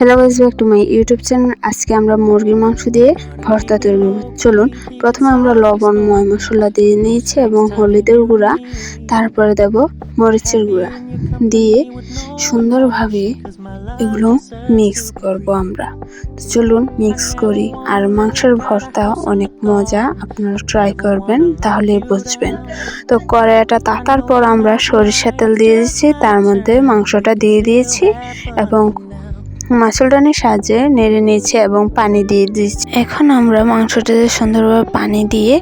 Hello guys, back to my YouTube channel. আজকে আমরা মুরগির মাংস দিয়ে ভর্তা তৈরি করব। চলুন, প্রথমে আমরা লবণ, ময় মশলা দিয়ে নিয়েছি এবং হলুদের গুঁড়া, তারপরে দেব মরিচের গুঁড়া দিয়ে সুন্দরভাবে এগুলো মিক্স করব আমরা। চলুন মিক্স করি। আর মাংসের ভর্তা অনেক মজা, আপনারা ট্রাই করবেন তাহলে বুঝবেন। তো কড়াইটা তাতার পর আমরা সরিষা তেল দিয়ে দিচ্ছি, তার মধ্যে মাংসটা দিয়ে দিয়েছি এবং মাছলদানির সাহায্যে নেড়ে নিয়েছি এবং পানি দিয়ে দিচ্ছি। এখন আমরা মাংসটাতে সুন্দরভাবে পানি দিয়ে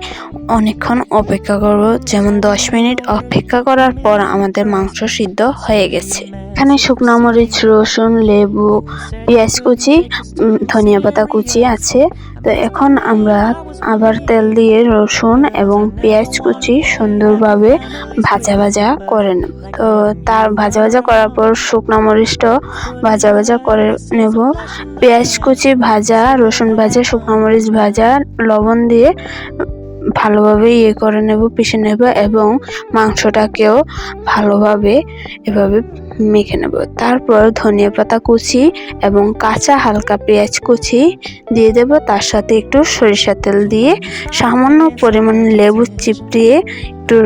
অনেকক্ষণ অপেক্ষা করব, যেমন 10 মিনিট অপেক্ষা করার পর আমাদের মাংস সিদ্ধ হয়ে গেছে। এখানে শুকনো মরিচ, রসুন, লেবু, পেঁয়াজ কুচি, ধনিয়া পাতা কুচি আছে। তো এখন আমরা আবার তেল দিয়ে রসুন এবং পেঁয়াজ কুচি সুন্দরভাবে ভাজা ভাজা করে নেব। তো তার ভাজা ভাজা করার পর শুকনো মরিচটাও ভাজা ভাজা করে নেব। পেঁয়াজ কুচি ভাজা, রসুন ভাজা, শুকনো মরিচ ভাজা, লবণ দিয়ে ভালোভাবে করে নেব, পিষে নেব এবং মাংসটাকেও ভালোভাবে এভাবে মেখে নেব। তারপর ধনিয়া পাতা কুচি এবং কাঁচা হালকা পেঁয়াজ কুচি দিয়ে দেব। তার সাথে একটু সরিষা তেল দিয়ে সামান্য পরিমাণে লেবু চিপড়িয়ে একটু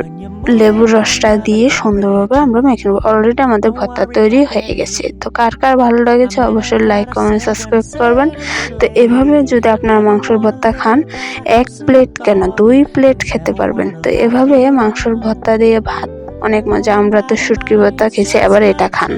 লেবুর রসটা দিয়ে সুন্দরভাবে আমরা মেখে নেব। অলরেডি আমাদের ভর্তা তৈরি হয়ে গেছে। তো কার কার ভালো লেগেছে অবশ্যই লাইক, কমেন্ট, সাবস্ক্রাইব করবেন। তো এভাবে যদি আপনারা মাংসের ভর্তা খান, 1 প্লেট কেন 2 প্লেট খেতে পারবেন। তো এভাবে মাংসের ভর্তা দিয়ে ভাত অনেক মজা। আমরা তো শুটকি ভর্তা খেয়েছি, এবার এটা খান।